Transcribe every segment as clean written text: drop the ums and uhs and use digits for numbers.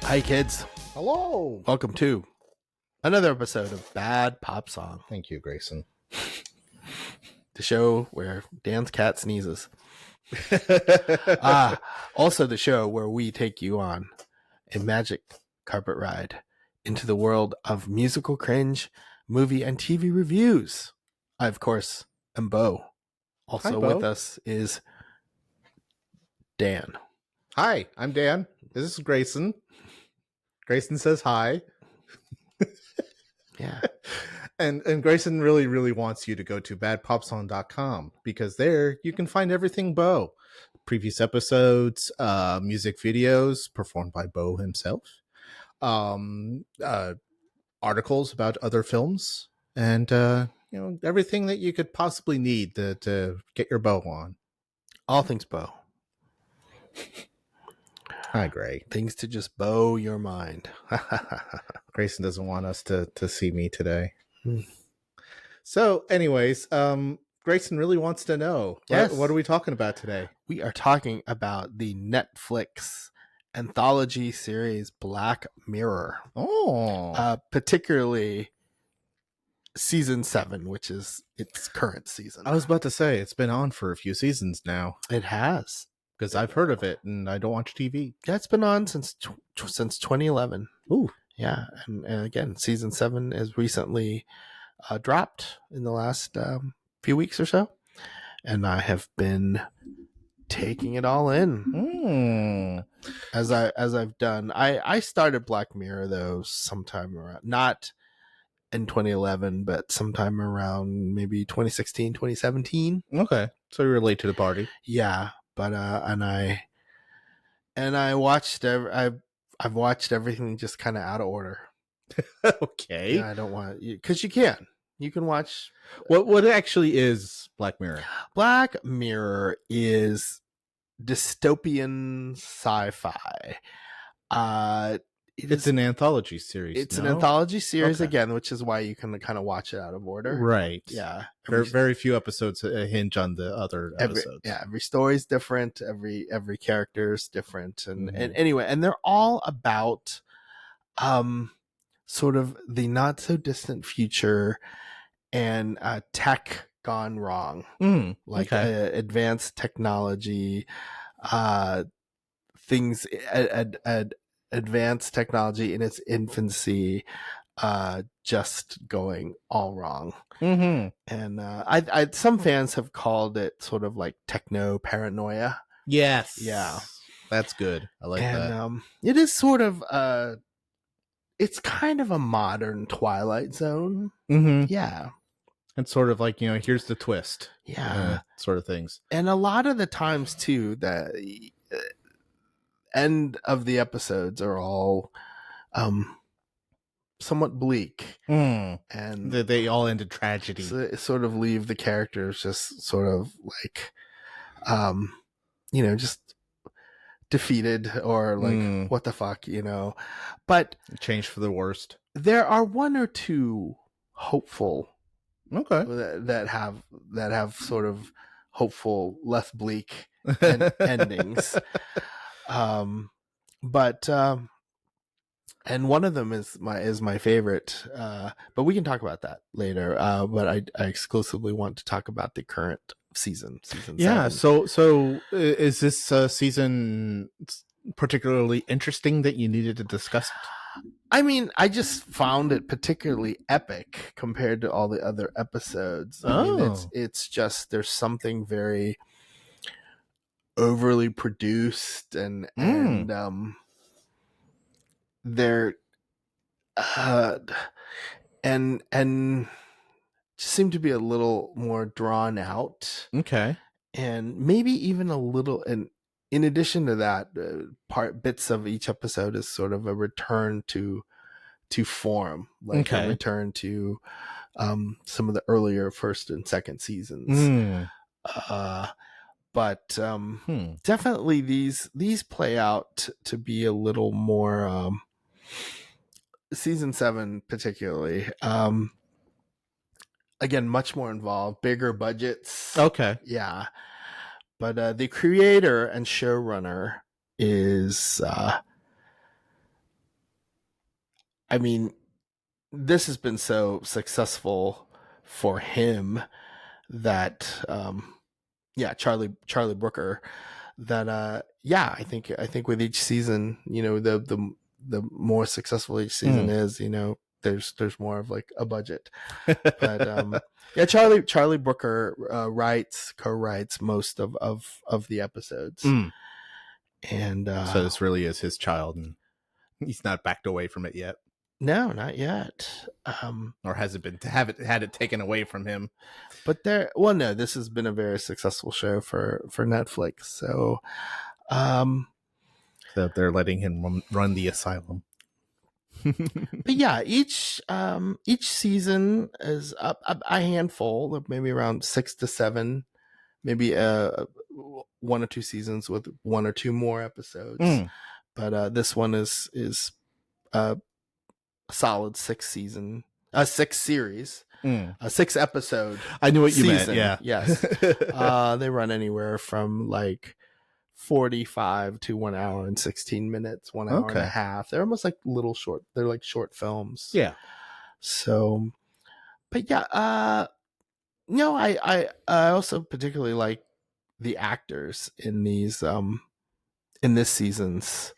Hi, kids. Hello. Welcome to another episode of Bad Pop Song, Thank you, Grayson. the show where Dan's cat sneezes. Also the show where we take you on a magic carpet ride into the world of musical cringe, movie, and TV reviews. I, of course, am Bo. Also Hi, Bo. with us is Dan. Hi, I'm Dan. This is Grayson. Grayson says hi. Yeah. And Grayson really wants you to go to badpopsong.com because there you can find everything Bo. Previous episodes, music videos performed by Bo himself, articles about other films, and everything that you could possibly need to get your bow on. All things Bo. Hi, Gray. Things to just bow your mind. Grayson doesn't want us to see me today. Hmm. So, anyways, Grayson really wants to know. Yes. What are we talking about today? We are talking about the Netflix anthology series Black Mirror. Oh. Particularly season 7, which is its current season. I was about to say, it's been on for a few seasons now. It has. Because I've heard of it, and I don't watch TV. Yeah, it's been on since 2011. Ooh. Yeah, and again, season 7 is recently dropped in the last few weeks or so. And I have been taking it all in. As I've done. I started Black Mirror, though, sometime around, not in 2011, but sometime around maybe 2016, 2017. Okay. So you're late to the party. Yeah. But and I watched I've watched everything just kind of out of order. Okay. Yeah, I don't want because you can watch what actually is Black Mirror. Black Mirror is dystopian sci-fi. It's an anthology series. It's an anthology series again, which is why you can kind of watch it out of order. Right. Yeah. Very few episodes hinge on the other episodes. Every story's different. Every character is different. And anyway, and they're all about sort of the not so distant future and tech gone wrong. Advanced technology, things advanced technology in its infancy, just going all wrong. And I some fans have called it sort of like techno paranoia. Yes. Yeah. That's good. I like that. It is sort of it's kind of a modern Twilight Zone. Yeah. It's sort of like, here's the twist. Yeah. Sort of things. And a lot of the times too, the end of the episodes are all somewhat bleak, and they all end in tragedy. So sort of leave the characters just sort of like just defeated or like what the fuck, but change for the worst. There are one or two hopeful that have sort of hopeful, less bleak endings. But and one of them is my favorite, but we can talk about that later. But I exclusively want to talk about the current season 7. So is this season particularly interesting that you needed to discuss it? I mean, I just found it particularly epic compared to all the other episodes. I mean, it's just there's something very overly produced and they're and just seem to be a little more drawn out. Okay. And maybe even a little, and in addition to that, bits of each episode is sort of a return to form, like a return to some of the earlier first and second seasons. But definitely these play out to be a little more season 7 particularly. Again, much more involved, bigger budgets. Okay. Yeah. But the creator and showrunner is I mean, this has been so successful for him that Charlie Brooker, that I think with each season, the more successful each season is, there's more of like a budget. But Charlie Brooker co-writes most of the episodes. And so this really is his child, and he's not backed away from it yet. No, not yet. Or has it been had it taken away from him? But no, this has been a very successful show for Netflix. So, so they're letting him run the asylum. But yeah, each season is a handful, maybe around 6 to 7, maybe 1 or 2 seasons with 1 or 2 more episodes. But this one is a solid 6 series, a 6 episode. I knew what you season. meant. Yeah, yes. They run anywhere from like 45 to 1 hour and 16 minutes, 1 hour and a half. They're almost like they're like short films. Yeah. So, but yeah, no, I also particularly like the actors in these in this season's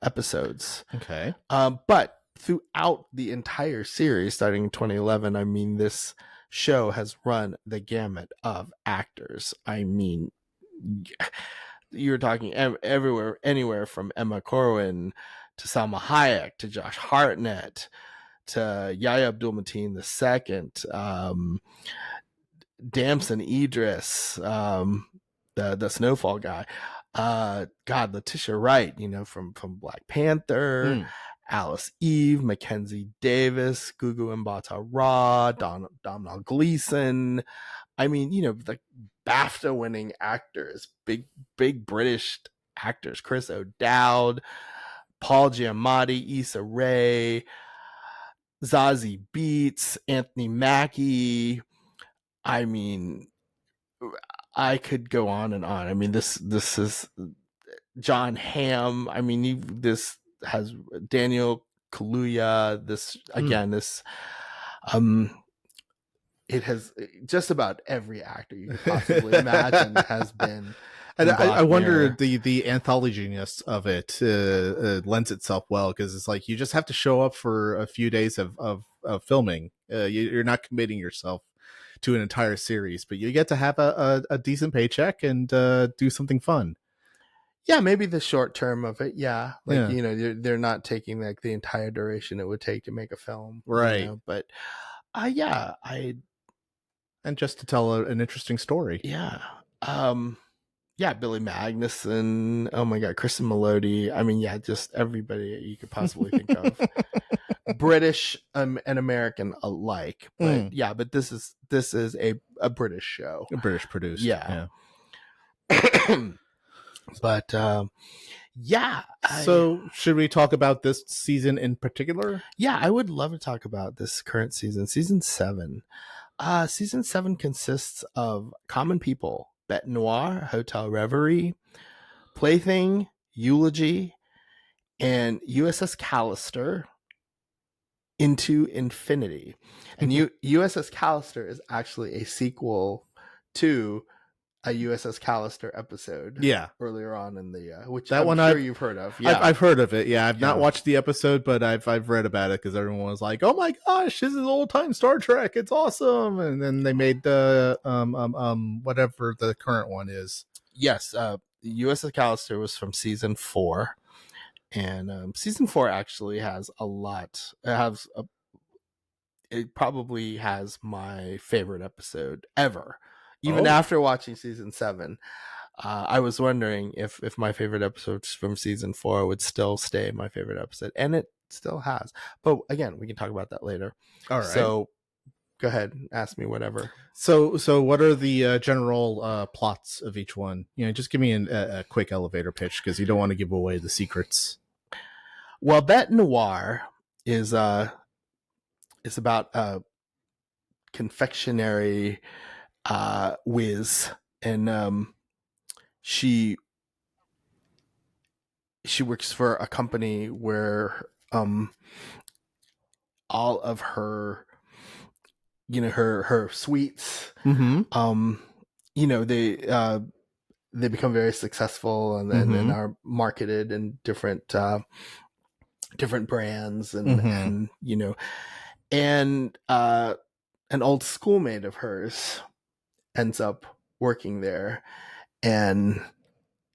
episodes. Okay. But throughout the entire series, starting in 2011, I mean, this show has run the gamut of actors. I mean, you're talking anywhere from Emma Corrin to Salma Hayek to Josh Hartnett to Yahya Abdul-Mateen II, Damson Idris, the Snowfall guy, Letitia Wright, from Black Panther, Alice Eve, Mackenzie Davis, Gugu Mbatha-Raw, Domhnall Gleeson. I mean, like BAFTA winning actors, big British actors, Chris O'Dowd, Paul Giamatti, Issa Rae, Zazie Beetz, Anthony Mackie. I mean, I could go on and on. I mean, this is John Hamm. I mean, this has Daniel Kaluuya. This again, it has just about every actor you could possibly imagine has been. And I wonder the anthology-ness of it lends itself well, because it's like you just have to show up for a few days of filming. You're not committing yourself to an entire series, but you get to have a decent paycheck and do something fun. Yeah, maybe the short term of it. Yeah, like they're not taking like the entire duration it would take to make a film, right? But and just to tell an interesting story. Yeah. Billy Magnussen. Oh my God, Kristen Milioti. I mean, yeah, just everybody you could possibly think of, British and American alike. But but this is a British show, a British produced. Yeah. But so should we talk about this season in particular? Yeah, I would love to talk about this current season 7. Season 7 consists of Common People, Bête Noire, Hotel Reverie, Plaything, Eulogy, and USS Callister, Into Infinity. And USS Callister is actually a sequel to a USS Callister episode. Yeah. Earlier on in the which that I'm sure you've heard of. Yeah. I've heard of it. Yeah. I've not watched the episode, but I've read about it because everyone was like, "Oh my gosh, this is old time Star Trek. It's awesome." And then they made the whatever the current one is. Yes, USS Callister was from season 4. And season 4 actually has a lot. It probably has my favorite episode ever. Even after watching season 7, I was wondering if my favorite episodes from season 4 would still stay my favorite episode, and it still has. But again, we can talk about that later. All right. So go ahead, ask me whatever. So what are the general plots of each one? Just give me a quick elevator pitch, because you don't want to give away the secrets. Well, Bête Noire is about a confectionery whiz, and she works for a company where all of her, her sweets. Mm-hmm. They become very successful and are marketed in different brands and an old schoolmate of hers ends up working there, and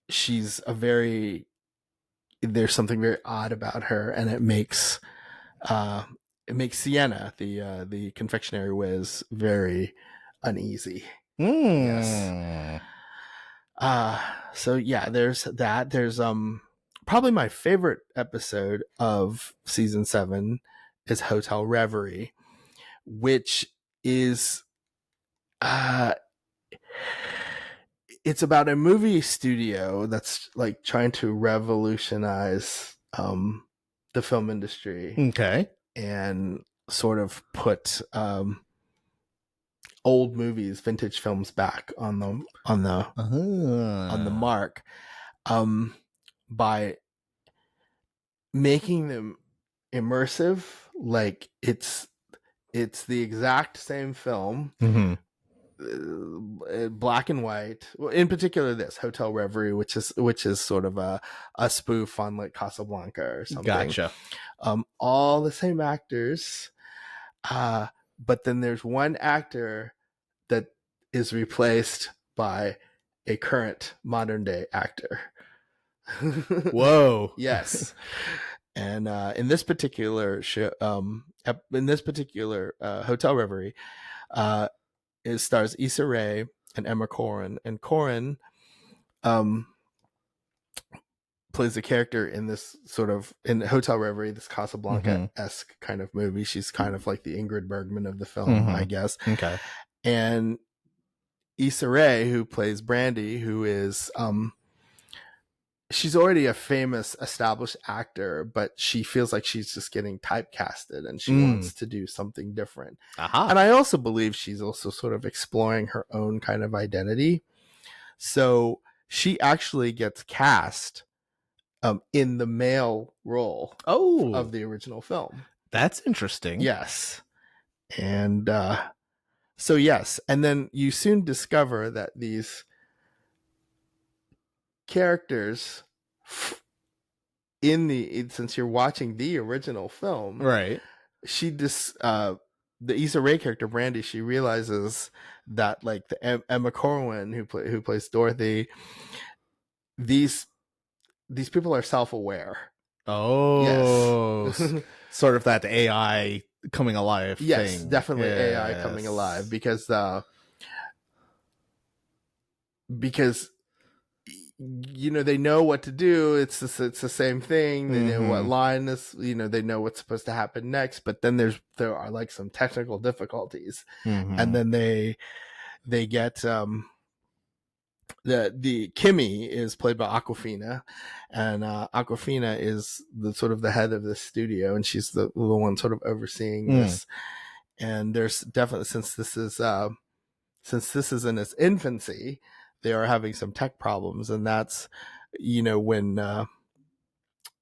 there's something very odd about her, and it makes Sienna, the confectionery whiz, very uneasy. Yes. So yeah, there's that. There's probably my favorite episode of season 7 is Hotel Reverie, which is it's about a movie studio that's like trying to revolutionize the film industry. Okay. And sort of put old movies, vintage films back on the mark by making them immersive. Like it's the exact same film, black and white. Well, in particular, this Hotel Reverie, which is sort of a spoof on like Casablanca or something. Gotcha. All the same actors, but then there's one actor that is replaced by a current modern day actor. Whoa. Yes. And in this particular show, Hotel Reverie, it stars Issa Rae and Emma Corrin. And Corrin plays a character in this sort of, in Hotel Reverie, this Casablanca-esque kind of movie. She's kind of like the Ingrid Bergman of the film, I guess. Okay. And Issa Rae, who plays Brandy, who is she's already a famous established actor, but she feels like she's just getting typecasted and she wants to do something different. And I also believe she's also sort of exploring her own kind of identity. So she actually gets cast in the male role of the original film. That's interesting. Yes. And so yes, and then you soon discover that these characters since you're watching the original film, right? The Issa Rae character Brandy, she realizes that like the Emma Corrin who plays Dorothy, these people are self-aware. Yes. Sort of that AI coming alive thing. Yes, definitely AI coming alive because they know what to do. It's the same thing. They know what line is. They know what's supposed to happen next. But then there are like some technical difficulties, and then they get the Kimmy is played by Awkwafina, and Awkwafina is the sort of the head of this studio, and she's the one sort of overseeing this. And there's definitely, since this is in its infancy, they are having some tech problems, and that's when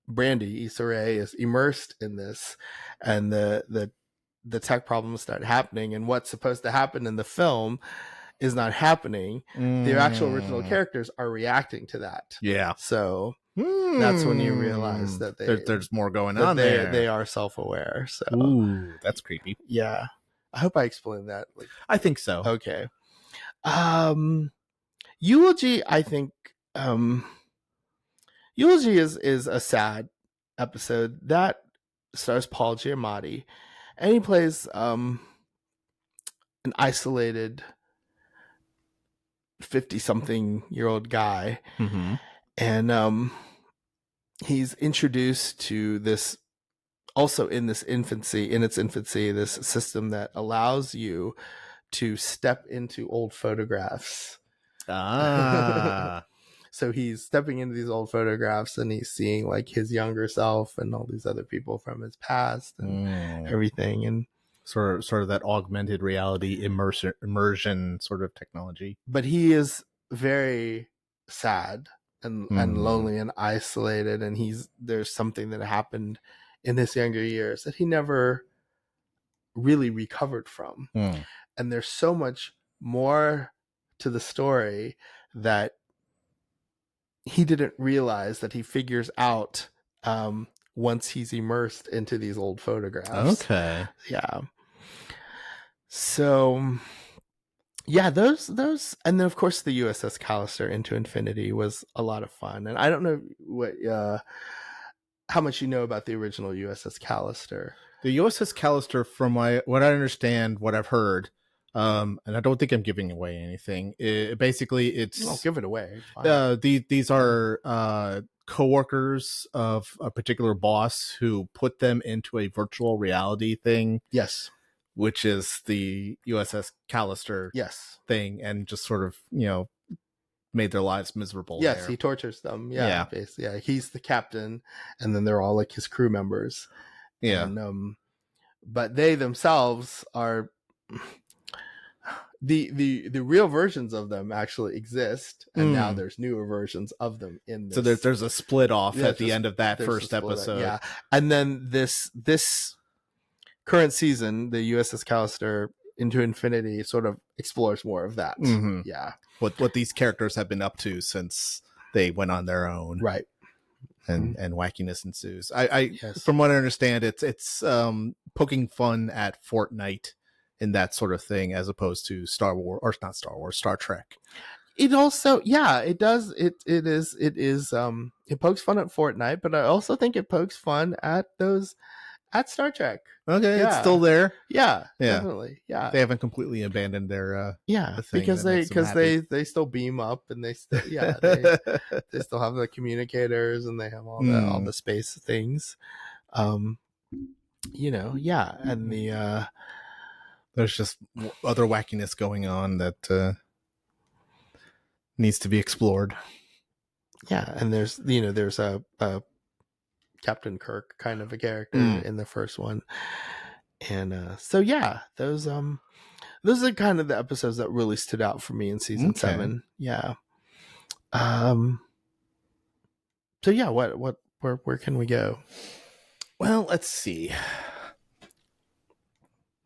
Brandy Issa Rae is immersed in this, and the tech problems start happening, and what's supposed to happen in the film is not happening. The actual original characters are reacting to that. Yeah. So that's when you realize that there's more going on there. They are self-aware. So ooh, that's creepy. Yeah. I hope I explained that. I think so. Okay. Eulogy, I think Eulogy is a sad episode that stars Paul Giamatti, and he plays an isolated 50-something-year-old guy, and he's introduced to this, also in its infancy, this system that allows you to step into old photographs. So he's stepping into these old photographs and he's seeing like his younger self and all these other people from his past and everything, and sort of that augmented reality immersion sort of technology. But he is very sad and lonely and isolated, and there's something that happened in his younger years that he never really recovered from. And there's so much more to the story that he didn't realize that he figures out once he's immersed into these old photographs. Okay. Yeah. So yeah, those and then of course the USS Callister Into Infinity was a lot of fun. And I don't know what how much you know about the original USS Callister. The USS Callister, from what I understand, what I've heard, and I don't think I'm giving away anything. Basically, it's I'll give it away. It's fine. These are coworkers of a particular boss who put them into a virtual reality thing. Yes, which is the USS Callister. Yes, thing, and just sort of made their lives miserable. Yes, there. He tortures them. Yeah, basically. Yeah, he's the captain, and then they're all like his crew members. Yeah, and, but they themselves are the real versions of them actually exist, and now there's newer versions of them in this. So there's a split off at the end of that first episode. Yeah, and then this current season, the USS Callister Into Infinity, sort of explores more of that. Yeah, what these characters have been up to since they went on their own, right? And wackiness ensues. Yes. From what I understand, it's poking fun at Fortnite and that sort of thing, as opposed to Star Trek. It also, yeah, it does. It is. It pokes fun at Fortnite, but I also think it pokes fun at Star Trek. Okay, it's still there. Yeah, definitely. Yeah, they haven't completely abandoned their because they still beam up, and they still they still have the communicators, and they have all the space things. And the there's just other wackiness going on that needs to be explored. Yeah, and there's a Captain Kirk kind of a character in the first one, and so yeah, those are kind of the episodes that really stood out for me in season 7. Yeah. So yeah, where can we go? Well, let's see.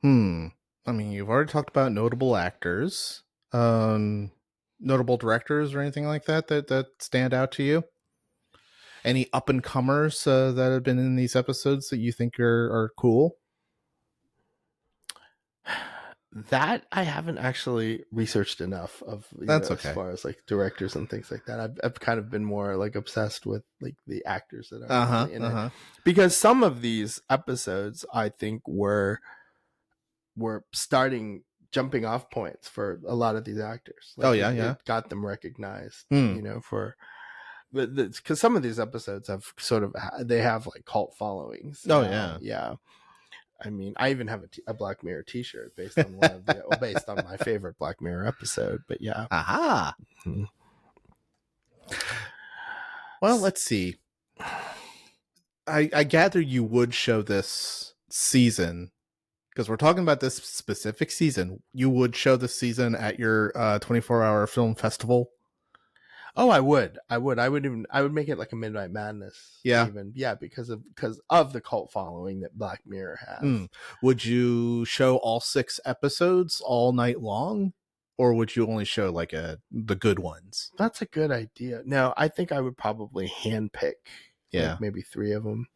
I mean, you've already talked about notable actors, notable directors, or anything like that stand out to you. Any up and comers that have been in these episodes that you think are cool? That I haven't actually researched enough of. That's okay. As far as like directors and things like that, I've kind of been more like obsessed with like the actors that are in it, because some of these episodes I think were jumping off points for a lot of these actors. Like it got them recognized, for. But because some of these episodes have they have like cult followings. Yeah. I mean, I even have a Black Mirror T-shirt based on based on my favorite Black Mirror episode. But yeah. Aha. Well, let's see. I gather you would show this season, because we're talking about this specific season. You would show this season at your 24-hour film festival. Oh, I would make it like a Midnight Madness. Yeah. Because of the cult following that Black Mirror has. Would you show all 6 episodes all night long, or would you only show like the good ones? That's a good idea. No, I think I would probably handpick. Like maybe 3 of them.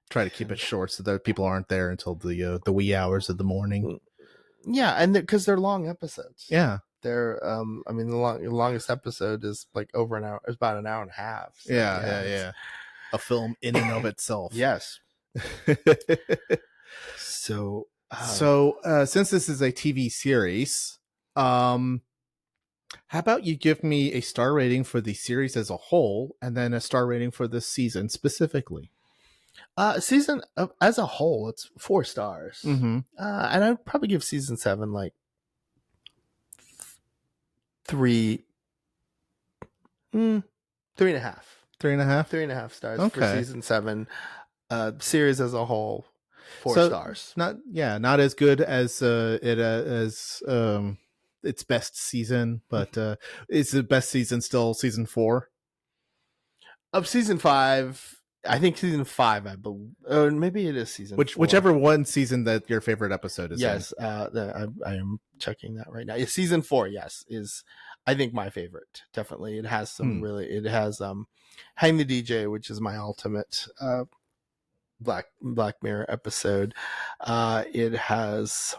Try to keep it short so that people aren't there until the wee hours of the morning. Yeah, and because they're long episodes. Yeah. They're I mean the longest episode is like over an hour. It's about an hour and a half. So yeah. A film in and of itself. Yes. So since this is a TV series, how about you give me a star rating for the series as a whole, and then a star rating for this season specifically? Season as a whole, it's 4 stars. And I'd probably give season 7 like 3.5. 3.5. 3.5 stars for season 7. Series as a whole, 4 stars. Not as good as its best season, but is the best season still season 4? Of season 5 I think season 5, I believe, or maybe it is season 4. Whichever one season that your favorite episode is. Yes, I am checking that right now. Yeah, season 4, yes, is I think my favorite. Definitely, it has some really. It has "Hang the DJ," which is my ultimate Black Mirror episode. It has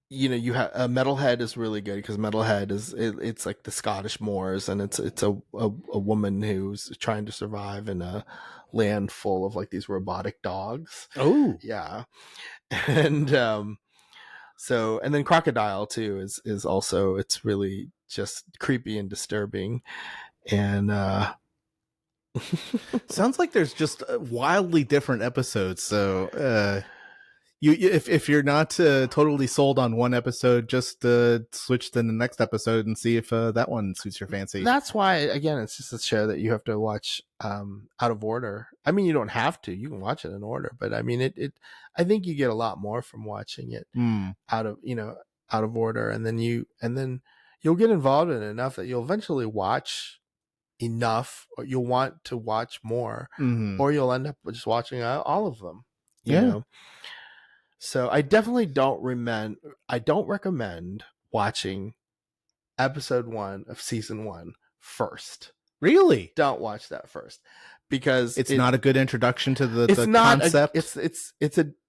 you have Metalhead is really good because Metalhead it's like the Scottish Moors, and it's a woman who's trying to survive in a land full of like these robotic dogs. Oh, yeah. And so, and then Crocodile too is also, it's really just creepy and disturbing. And sounds like there's just wildly different episodes. So if you're not totally sold on one episode, just switch to the next episode and see if that one suits your fancy. That's why, again, it's just a show that you have to watch out of order. I mean, you don't have to; you can watch it in order. But I mean, it I think you get a lot more from watching it out of order, and then you'll get involved in it enough that you'll eventually watch enough, or you'll want to watch more, or you'll end up just watching all of them. You know? So I definitely don't recommend watching episode 1 of season 1 first. Really? Don't watch that first, because it's not a good introduction to the concept.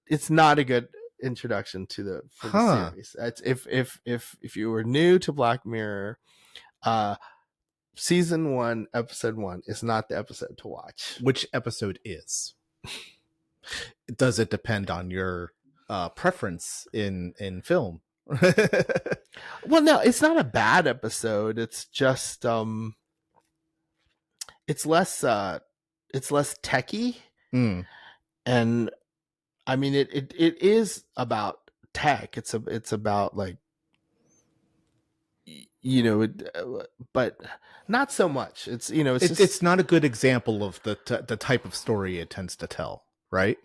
It's not a good introduction to the series. It's if you were new to Black Mirror, season 1, episode 1 is not the episode to watch. Which episode is? Does it depend on your preference in film? Well, no, it's not a bad episode. It's just it's less techy, and I mean it is about tech. It's about like but not so much. It's not a good example of the type of story it tends to tell, right?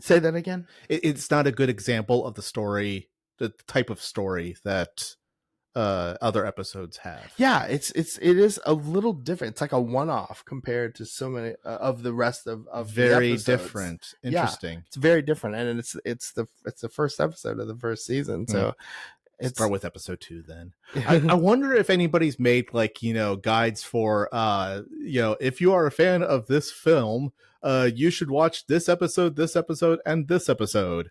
Say that again. It's not a good example of the story, the type of story that other episodes have. Yeah, it is a little different. It's like a one-off compared to so many of the rest of very different. Interesting. Yeah, it's very different, and it's the first episode of the first season. So start with episode 2 then. I wonder if anybody's made like guides for if you are a fan of this film, you should watch this episode, and this episode.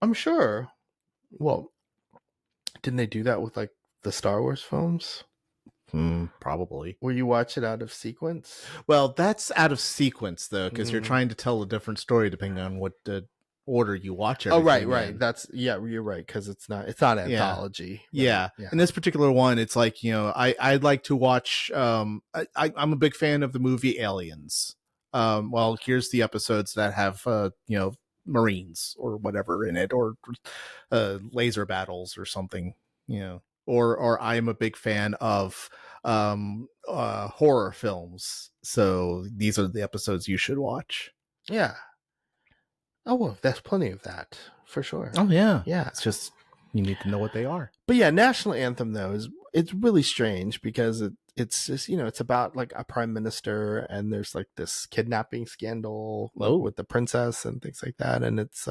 I'm sure. Well, didn't they do that with like the Star Wars films? Probably. Where you watch it out of sequence? Well, that's out of sequence though, because you're trying to tell a different story depending on what order you watch it. Oh, right. That's you're right, because it's not anthology. Yeah. In this particular one, it's like I'd like to watch. I'm a big fan of the movie Aliens. Well, here's the episodes that have Marines or whatever in it, or laser battles or something, or I am a big fan of horror films, so these are the episodes you should watch. Yeah. Oh, well, there's plenty of that for sure. Oh yeah. Yeah. It's just you need to know what they are. But yeah, National Anthem though it's really strange, because it's just it's about like a prime minister, and there's like this kidnapping scandal with the princess and things like that, and it's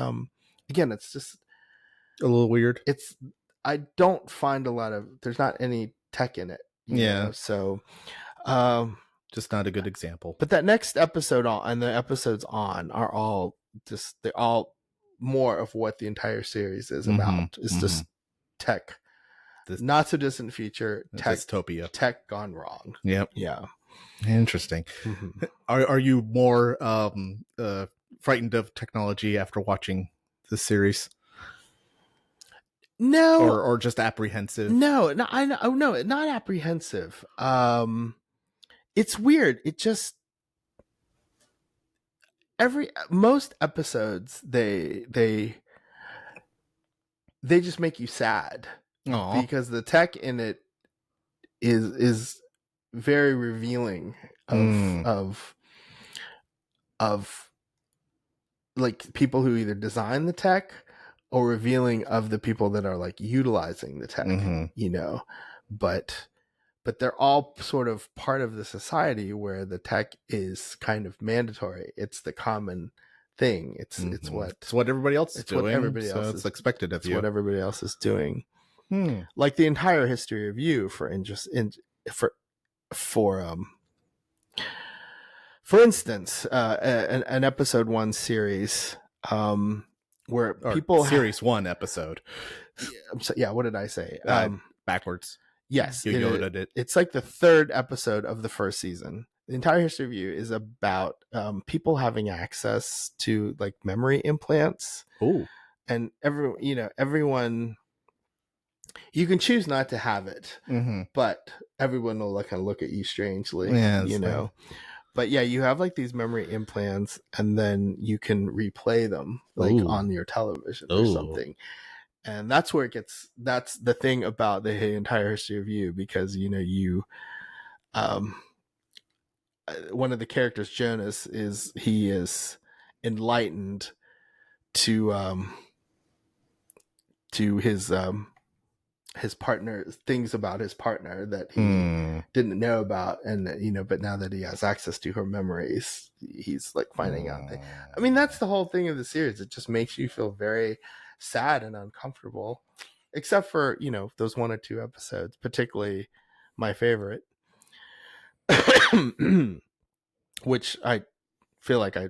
again, it's just a little weird. I don't find there's not any tech in it. So just not a good example. But that next episode and the episodes on are all they're all more of what the entire series is about. It's just tech. This not so distant future, dystopia, tech gone wrong. Yep. Yeah. Interesting. Are you more frightened of technology after watching this series? No. Or just apprehensive? No, not apprehensive. It's weird. It just most episodes they just make you sad. Aww. Because the tech in it is very revealing of like people who either design the tech or revealing of the people that are like utilizing the tech, you know, but they're all sort of part of the society where the tech is kind of mandatory. It's the common thing. It's what everybody else is doing. What everybody else is expected of you. It's what everybody else is doing. Like the entire history of you, for instance, an episode 1 series, where people series 1 episode. What did I say? Backwards. Yes, it's like the 3rd episode of the 1st season. The entire history of you is about people having access to like memory implants. Oh, and everyone. You can choose not to have it, but everyone will kind of look at you strangely, you know. But yeah, you have like these memory implants, and then you can replay them like on your television or something. And that's where that's the thing about the entire history of you, because, you know, one of the characters, Jonas, is enlightened to his partner, things about his partner that he didn't know about, and you know, but now that he has access to her memories, he's like finding out. I mean, that's the whole thing of the series. It just makes you feel very sad and uncomfortable, except for, you know, those 1 or 2 episodes, particularly my favorite, which I feel like I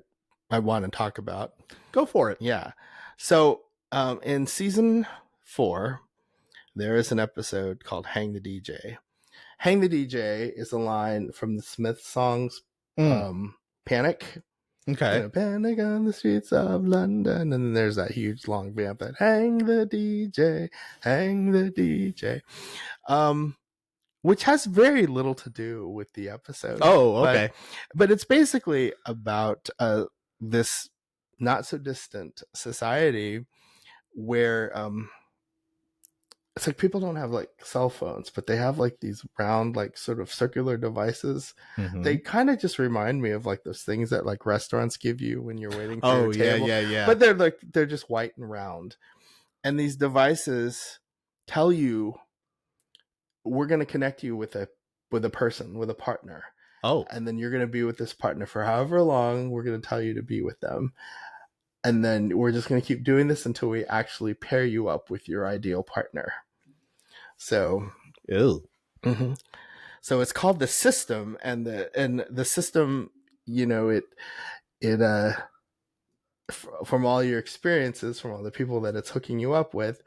want to talk about. Go for it. Yeah. So in season 4, there is an episode called Hang the DJ. Hang the DJ is a line from the Smiths songs, Panic. Okay. You know, Panic on the streets of London. And then there's that huge long vamp that hang the DJ, hang the DJ. Which has very little to do with the episode. Oh, okay. But it's basically about this not so distant society where it's like people don't have like cell phones, but they have like these round, like sort of circular devices. They kind of just remind me of like those things that like restaurants give you when you're waiting for your table. Yeah. But they're just white and round. And these devices tell you, we're going to connect you with a person, with a partner. Oh. And then you're going to be with this partner for however long. We're going to tell you to be with them. And then we're just going to keep doing this until we actually pair you up with your ideal partner. So, so it's called the system, and the system, you know, it from all your experiences, from all the people that it's hooking you up with,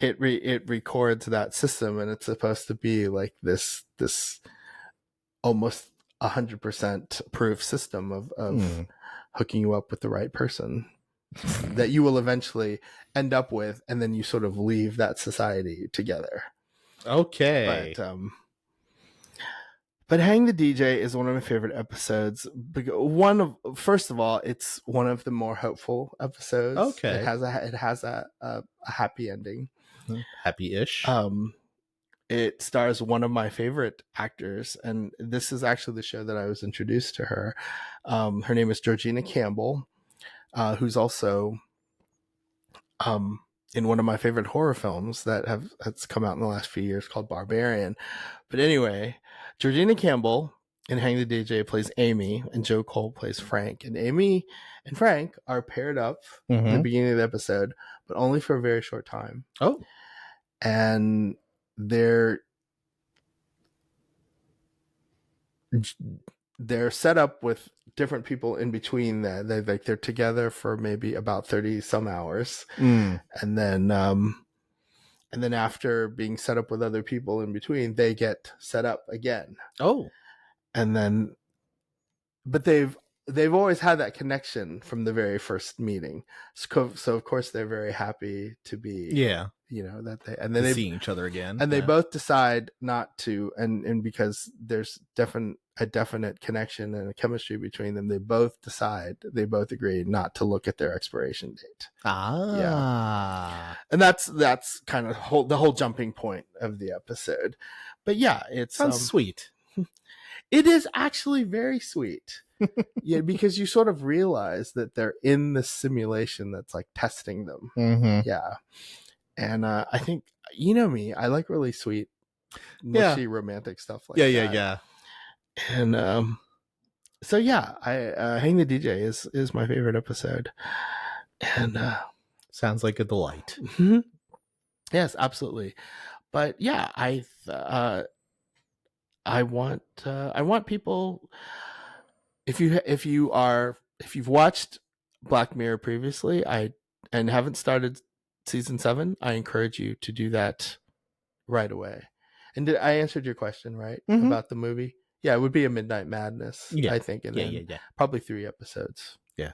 it records that system, and it's supposed to be like this almost 100% proof system of hooking you up with the right person that you will eventually end up with, and then you sort of leave that society together. Okay. But Hang the DJ is one of my favorite episodes. First of all, it's one of the more hopeful episodes. Okay. It has a happy ending. Happy-ish. It stars one of my favorite actors, and this is actually the show that I was introduced to her. Her name is Georgina Campbell, who's also in one of my favorite horror films that's come out in the last few years called Barbarian. But anyway, Georgina Campbell in Hang the DJ plays Amy, and Joe Cole plays Frank. And Amy and Frank are paired up at the beginning of the episode, but only for a very short time. Oh. And they're set up with different people in between that. They're together for maybe about 30 some hours. And then after being set up with other people in between, they get set up again. Oh. And then, but they've always had that connection from the very first meeting. So of course they're very happy to be, you know, that they seeing each other again. And they both decide not to, and because there's a definite connection and a chemistry between them, they both agree not to look at their expiration date. And that's kind of the whole jumping point of the episode. But yeah, it sounds sweet. It is actually very sweet. Yeah, because you sort of realize that they're in the simulation that's like testing them. Mm-hmm. Yeah. And I think, you know me, I like really sweet, mushy, romantic stuff like that. Yeah. And so yeah, I Hang the DJ is my favorite episode. And sounds like a delight. Yes, absolutely. But yeah, I want people, if you've watched Black Mirror previously, and haven't started season 7, I encourage you to do that right away. And I answered your question, right? About the movie? Yeah, it would be a Midnight Madness, I think. And then probably 3 episodes. Yeah.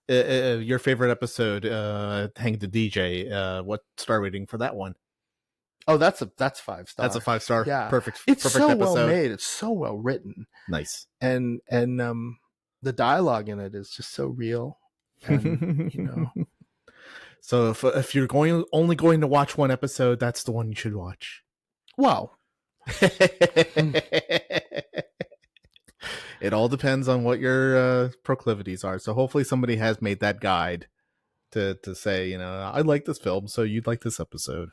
Your favorite episode, Hang the DJ, what star rating for that one? Oh, that's 5 star. That's a 5-star. Yeah. Perfect. It's perfect so episode. well made. It's so well written. Nice. And the dialogue in it is just so real. And, you know. So if you're only going to watch one episode, that's the one you should watch. Wow. It all depends on what your proclivities are. So hopefully somebody has made that guide to say, you know, I like this film, so you'd like this episode.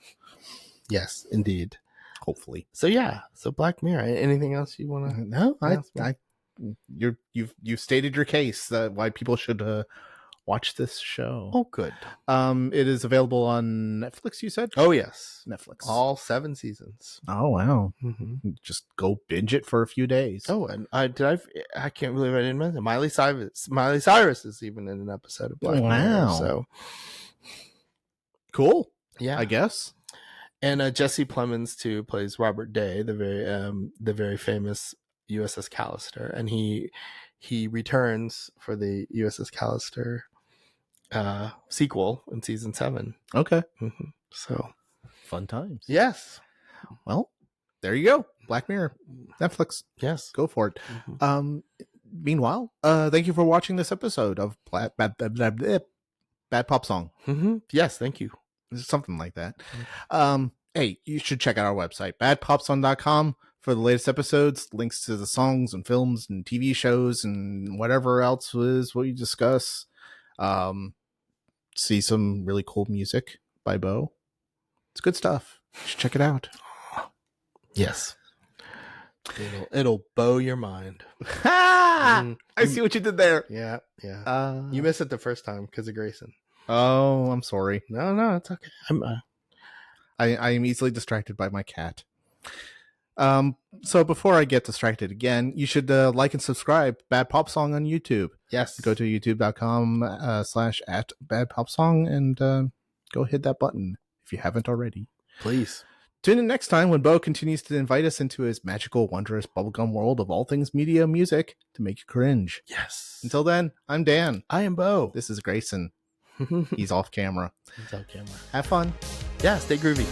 Yes, indeed. Hopefully. So yeah. So Black Mirror. Anything else you want to? No, you've stated your case that why people should watch this show. Oh, good. It is available on Netflix, you said? Oh, yes. Netflix. All 7 seasons. Oh, wow. Mm-hmm. Just go binge it for a few days. Oh, and I can't believe I didn't mention Miley Cyrus is even in an episode of Black Mirror. So cool. Yeah. I guess. And Jesse Plemons too plays Robert Day, the very famous USS Callister, and he returns for the USS Callister sequel in season 7. Okay. Mm-hmm. So fun times. Yes. Well, there you go. Black Mirror, Netflix. Yes, go for it. Mm-hmm. Meanwhile, thank you for watching this episode of Bad Pop Song. Mm-hmm. Yes, thank you. Something like that. Hey, you should check out our website, badpopsong.com, for the latest episodes, links to the songs and films and TV shows and whatever else is what you discuss. See some really cool music by Bo. It's good stuff. You should check it out. Yes. It'll bow your mind. I see what you did there. Yeah. You missed it the first time because of Grayson. Oh, I'm sorry. No, it's okay. I am easily distracted by my cat. So before I get distracted again, you should like and subscribe Bad Pop Song on YouTube. Yes. Go to youtube.com/@badpopsong and go hit that button if you haven't already. Please. Tune in next time when Bo continues to invite us into his magical, wondrous bubblegum world of all things media music to make you cringe. Yes. Until then, I'm Dan. I am Bo. This is Grayson. He's off camera. He's off camera. Have fun. Yeah, stay groovy.